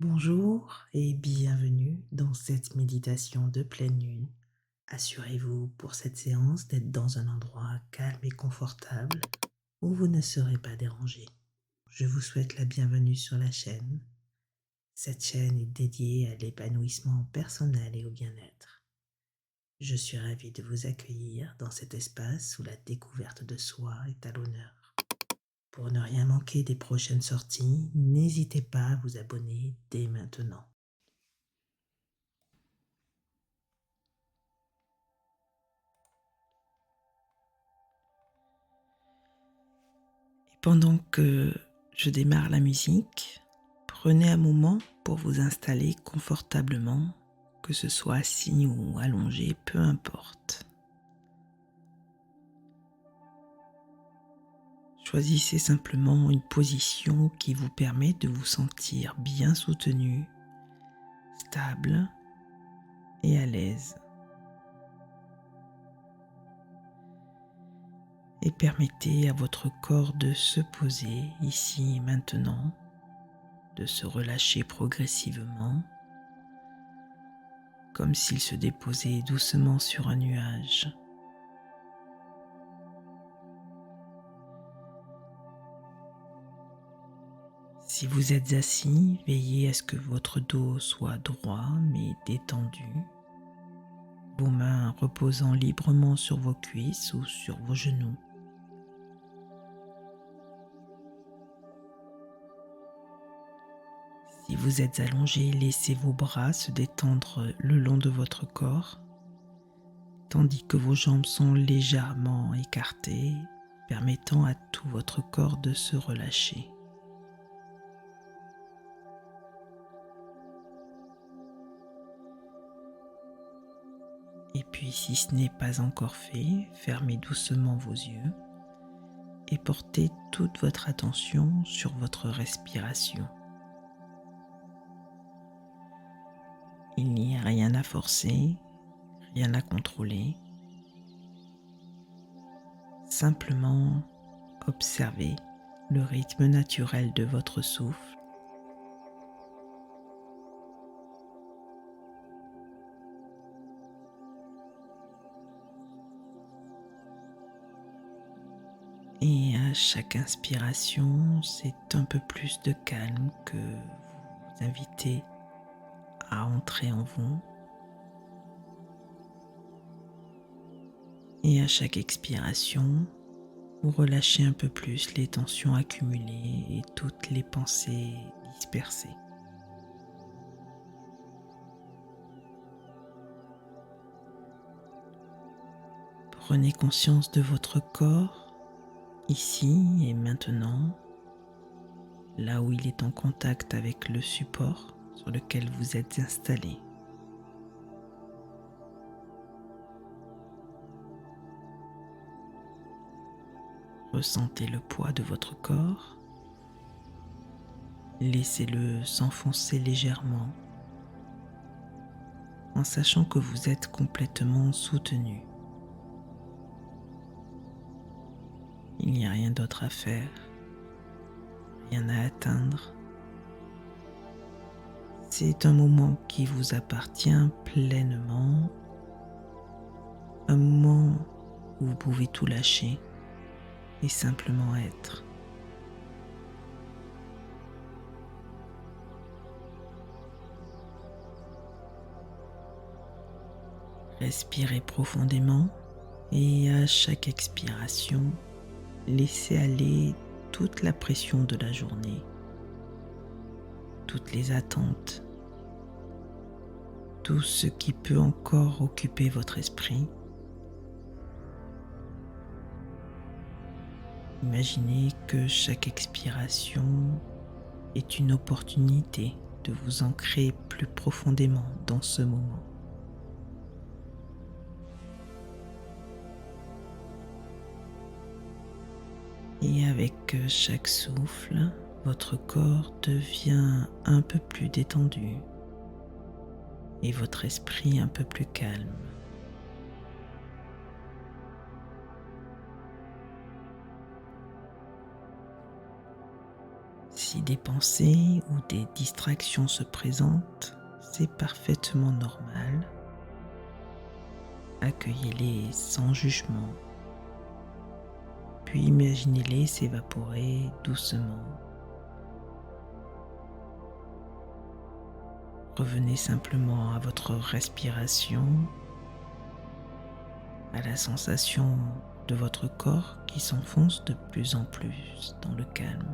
Bonjour et bienvenue dans cette méditation de pleine lune. Assurez-vous pour cette séance d'être dans un endroit calme et confortable où vous ne serez pas dérangé. Je vous souhaite la bienvenue sur la chaîne. Cette chaîne est dédiée à l'épanouissement personnel et au bien-être. Je suis ravie de vous accueillir dans cet espace où la découverte de soi est à l'honneur. Pour ne rien manquer des prochaines sorties, n'hésitez pas à vous abonner dès maintenant. Pendant que je démarre la musique, prenez un moment pour vous installer confortablement, que ce soit assis ou allongé, peu importe. Choisissez simplement une position qui vous permet de vous sentir bien soutenu, stable et à l'aise. Et permettez à votre corps de se poser ici et maintenant, de se relâcher progressivement, comme s'il se déposait doucement sur un nuage. Si vous êtes assis, veillez à ce que votre dos soit droit mais détendu, vos mains reposant librement sur vos cuisses ou sur vos genoux. Si vous êtes allongé, laissez vos bras se détendre le long de votre corps, tandis que vos jambes sont légèrement écartées, permettant à tout votre corps de se relâcher. Et puis, si ce n'est pas encore fait, fermez doucement vos yeux et portez toute votre attention sur votre respiration. Il n'y a rien à forcer, rien à contrôler. Simplement observez le rythme naturel de votre souffle et à chaque inspiration, c'est un peu plus de calme que vous invitez à entrer en vous. Et à chaque expiration, vous relâchez un peu plus les tensions accumulées et toutes les pensées dispersées. Prenez conscience de votre corps, ici et maintenant, là où il est en contact avec le support sur lequel vous êtes installé. Ressentez le poids de votre corps. Laissez-le s'enfoncer légèrement en sachant que vous êtes complètement soutenu. Il n'y a rien d'autre à faire, rien à atteindre. C'est un moment qui vous appartient pleinement, un moment où vous pouvez tout lâcher et simplement être. Respirez profondément et à chaque expiration, laissez aller toute la pression de la journée, toutes les attentes, tout ce qui peut encore occuper votre esprit. Imaginez que chaque expiration est une opportunité de vous ancrer plus profondément dans ce moment. Et avec chaque souffle, votre corps devient un peu plus détendu et votre esprit un peu plus calme. Si des pensées ou des distractions se présentent, c'est parfaitement normal. Accueillez-les sans jugement, puis imaginez-les s'évaporer doucement. Revenez simplement à votre respiration, à la sensation de votre corps qui s'enfonce de plus en plus dans le calme.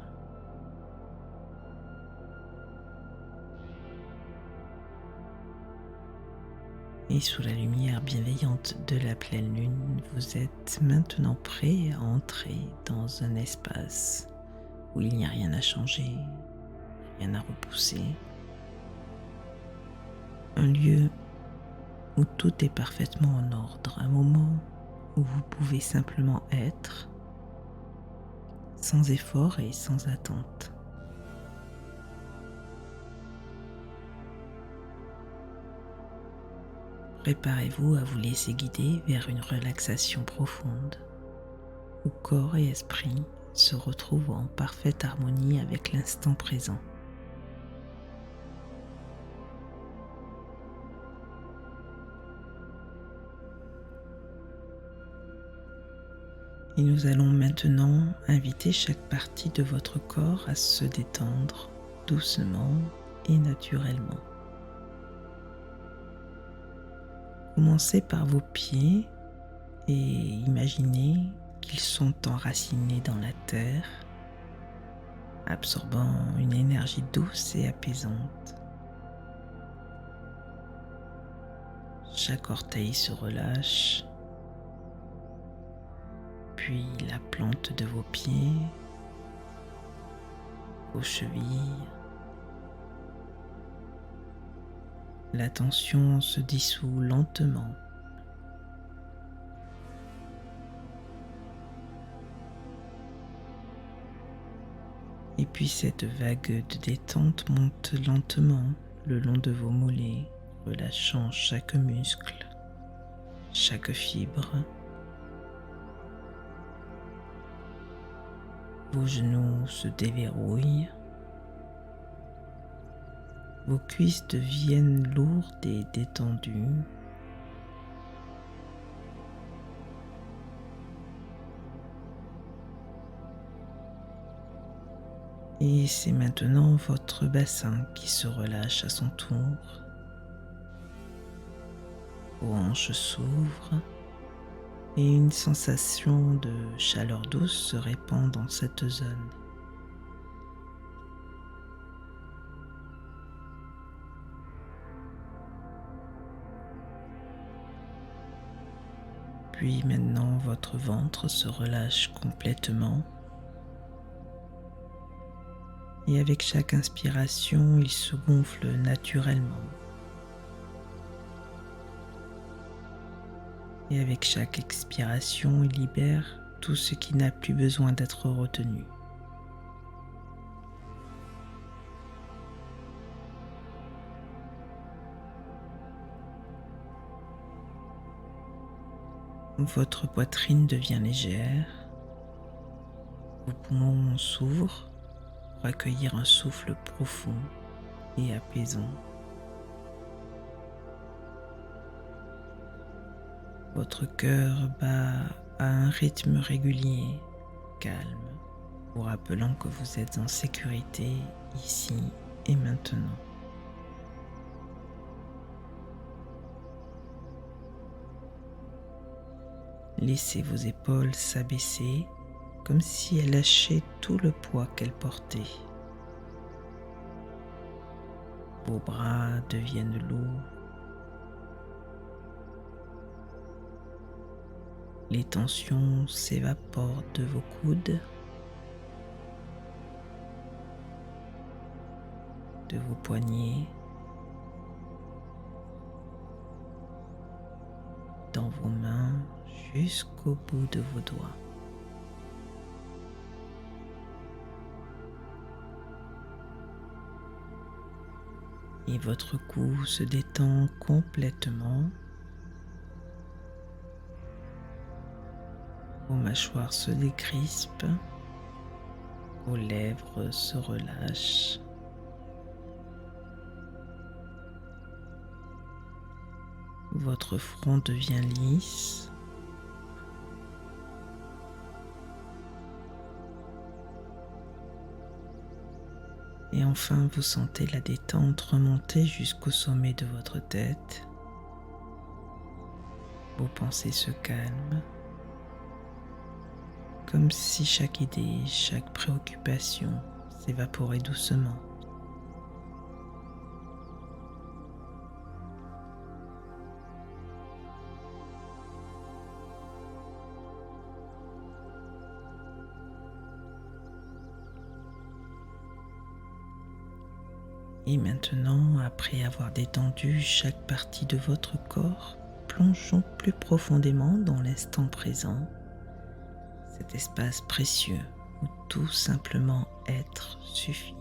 Et sous la lumière bienveillante de la pleine lune, vous êtes maintenant prêt à entrer dans un espace où il n'y a rien à changer, rien à repousser. Un lieu où tout est parfaitement en ordre, un moment où vous pouvez simplement être, sans effort et sans attente. Préparez-vous à vous laisser guider vers une relaxation profonde, où corps et esprit se retrouvent en parfaite harmonie avec l'instant présent. Et nous allons maintenant inviter chaque partie de votre corps à se détendre doucement et naturellement. Commencez par vos pieds et imaginez qu'ils sont enracinés dans la terre, absorbant une énergie douce et apaisante. Chaque orteil se relâche, puis la plante de vos pieds, vos chevilles. La tension se dissout lentement. Et puis cette vague de détente monte lentement le long de vos mollets, relâchant chaque muscle, chaque fibre. Vos genoux se déverrouillent. Vos cuisses deviennent lourdes et détendues. Et c'est maintenant votre bassin qui se relâche à son tour. Vos hanches s'ouvrent et une sensation de chaleur douce se répand dans cette zone. Puis maintenant, votre ventre se relâche complètement. Et avec chaque inspiration, il se gonfle naturellement. Et avec chaque expiration, il libère tout ce qui n'a plus besoin d'être retenu. Votre poitrine devient légère, vos poumons s'ouvrent pour accueillir un souffle profond et apaisant. Votre cœur bat à un rythme régulier, calme, vous rappelant que vous êtes en sécurité ici et maintenant. Laissez vos épaules s'abaisser comme si elles lâchaient tout le poids qu'elles portaient. Vos bras deviennent lourds. Les tensions s'évaporent de vos coudes, de vos poignets, dans vos mains jusqu'au bout de vos doigts. Et votre cou se détend complètement. Vos mâchoires se décrispent, Vos lèvres se relâchent. Votre front devient lisse. Et enfin, vous sentez la détente remonter jusqu'au sommet de votre tête. Vos pensées se calment, comme si chaque idée, chaque préoccupation s'évaporait doucement. Et maintenant, après avoir détendu chaque partie de votre corps, plongeons plus profondément dans l'instant présent, cet espace précieux où tout simplement être suffit.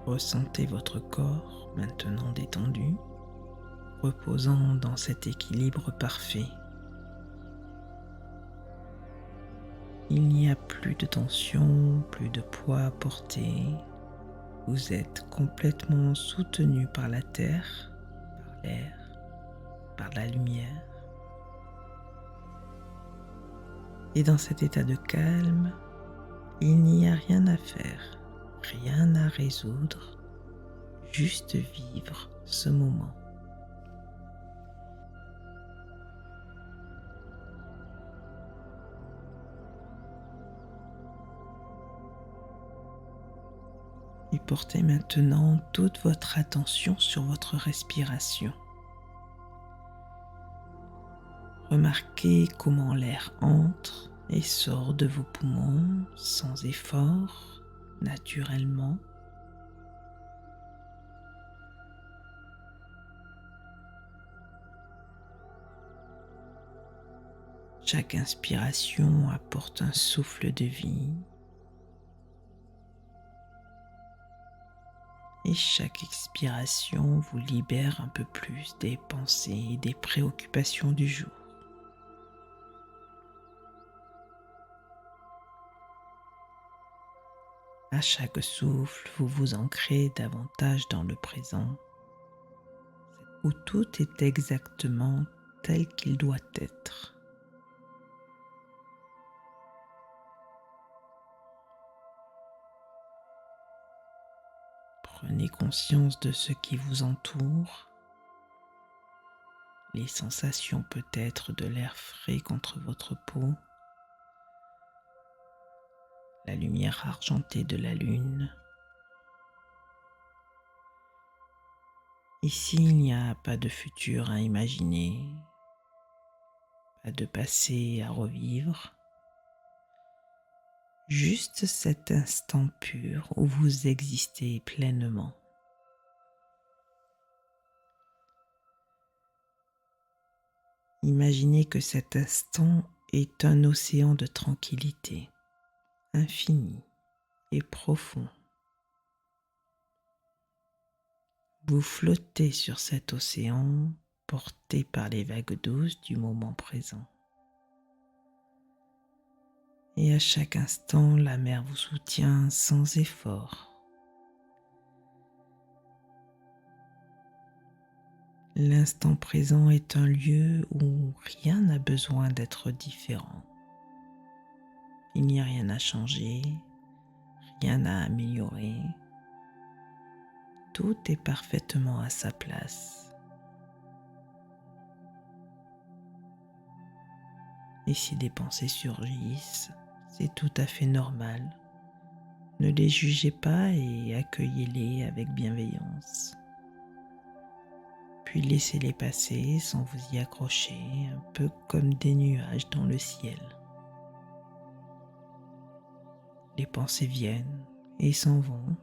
Ressentez votre corps maintenant détendu, reposant dans cet équilibre parfait. Il n'y a plus de tension, plus de poids à porter. Vous êtes complètement soutenu par la terre, par l'air, par la lumière. Et dans cet état de calme, il n'y a rien à faire, rien à résoudre, juste vivre ce moment. Et portez maintenant toute votre attention sur votre respiration. Remarquez comment l'air entre et sort de vos poumons sans effort, naturellement. Chaque inspiration apporte un souffle de vie et chaque expiration vous libère un peu plus des pensées et des préoccupations du jour. À chaque souffle, vous vous ancrez davantage dans le présent, où tout est exactement tel qu'il doit être. Prenez conscience de ce qui vous entoure, les sensations peut-être de l'air frais contre votre peau, la lumière argentée de la lune. Ici, il n'y a pas de futur à imaginer, pas de passé à revivre, juste cet instant pur où vous existez pleinement. Imaginez que cet instant est un océan de tranquillité, infini et profond. Vous flottez sur cet océan, porté par les vagues douces du moment présent. Et à chaque instant, la mer vous soutient sans effort. L'instant présent est un lieu où rien n'a besoin d'être différent. Il n'y a rien à changer, rien à améliorer. Tout est parfaitement à sa place. Et si des pensées surgissent, c'est tout à fait normal. Ne les jugez pas et accueillez-les avec bienveillance. Puis laissez-les passer sans vous y accrocher, un peu comme des nuages dans le ciel. Les pensées viennent et s'en vont,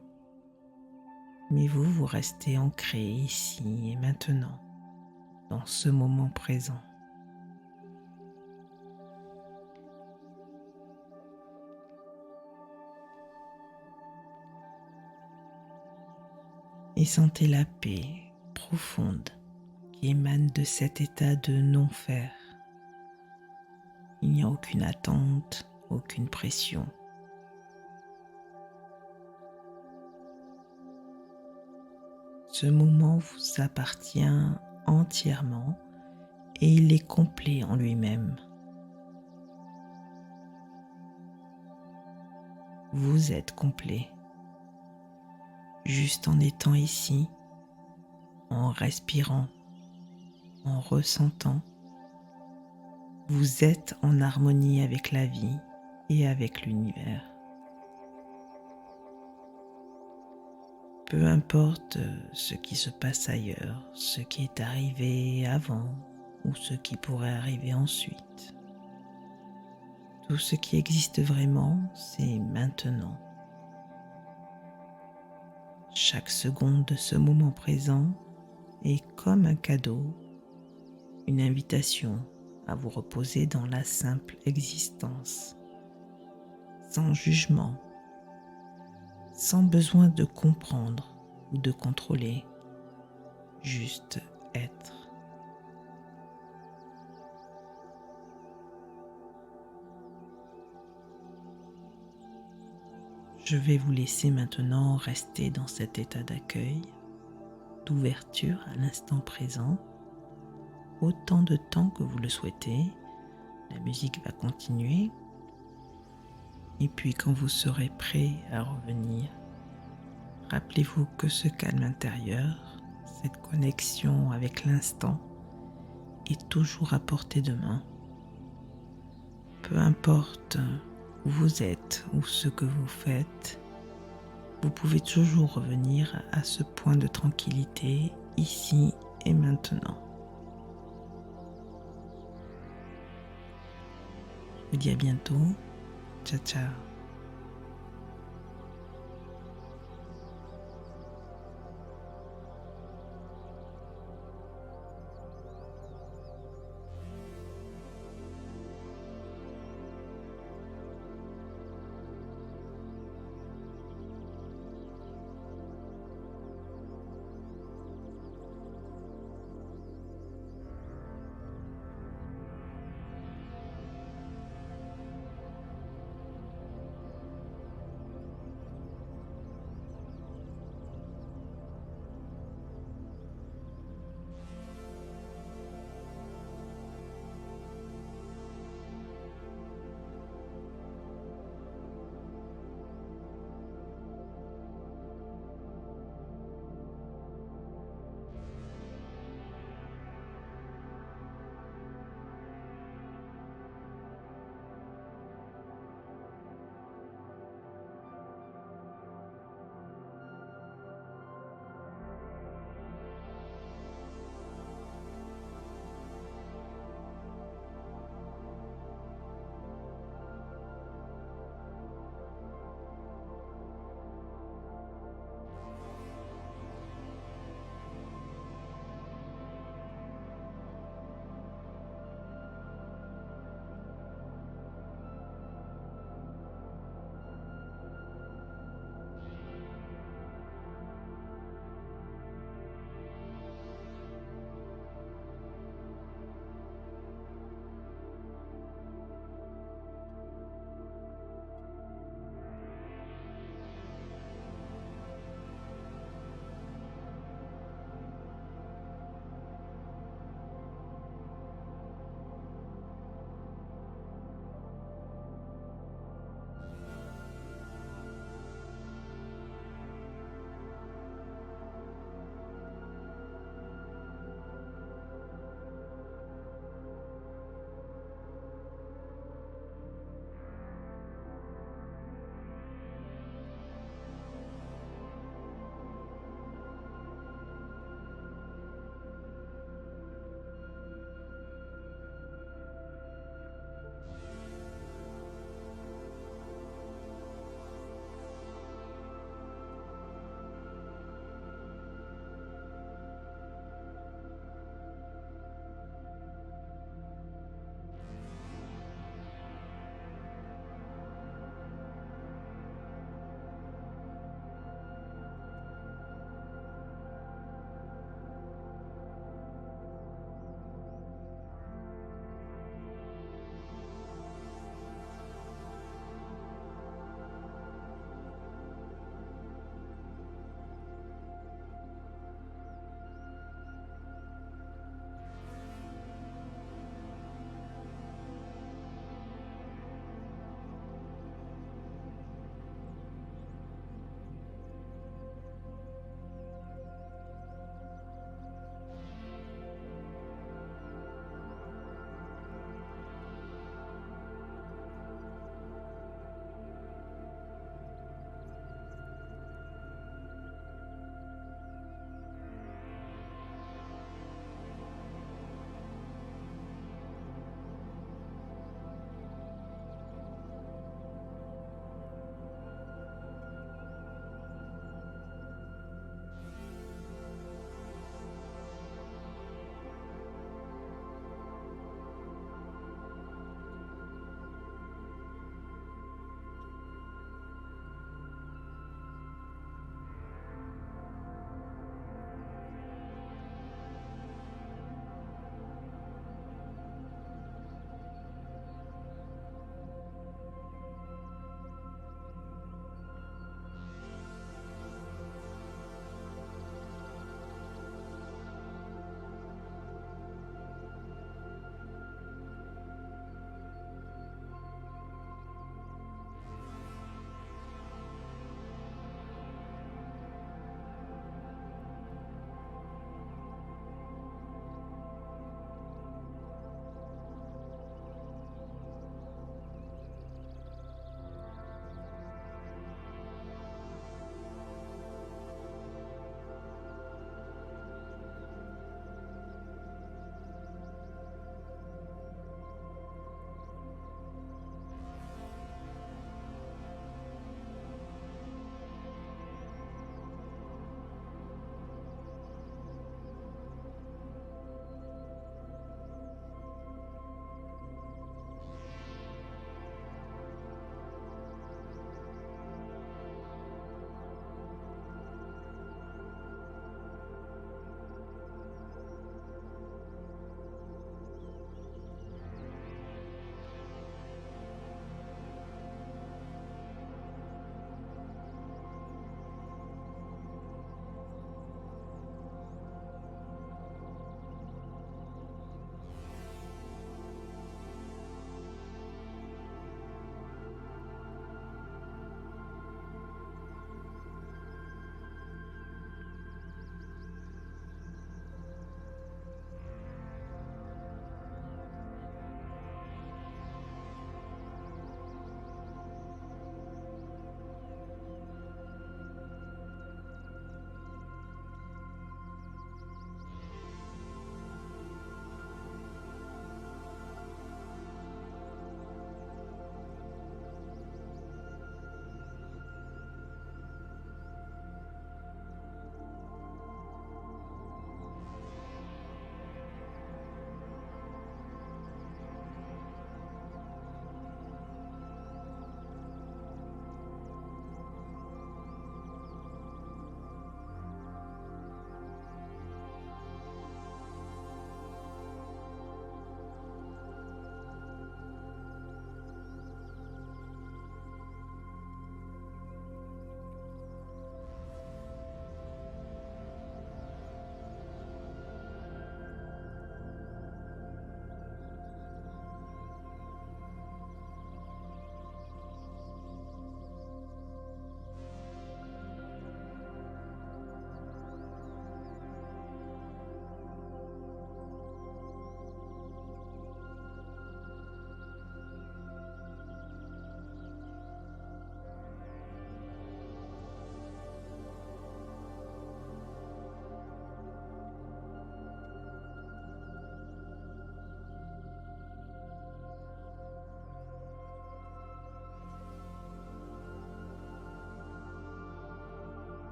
mais vous restez ancré ici et maintenant, dans ce moment présent. Et sentez la paix profonde qui émane de cet état de non-faire, Il n'y a aucune attente, aucune pression. Ce moment vous appartient entièrement et il est complet en lui-même. Vous êtes complet, juste en étant ici, en respirant, en ressentant. Vous êtes en harmonie avec la vie et avec l'univers. Peu importe ce qui se passe ailleurs, ce qui est arrivé avant ou ce qui pourrait arriver ensuite. Tout ce qui existe vraiment, c'est maintenant. Chaque seconde de ce moment présent est comme un cadeau, une invitation à vous reposer dans la simple existence, sans jugement, sans besoin de comprendre ou de contrôler, juste être. Je vais vous laisser maintenant rester dans cet état d'accueil, d'ouverture à l'instant présent, autant de temps que vous le souhaitez. La musique va continuer. Et puis quand vous serez prêt à revenir, rappelez-vous que ce calme intérieur, cette connexion avec l'instant, est toujours à portée de main. Peu importe où vous êtes ou ce que vous faites, vous pouvez toujours revenir à ce point de tranquillité ici et maintenant. Je vous dis à bientôt. Ciao, ciao.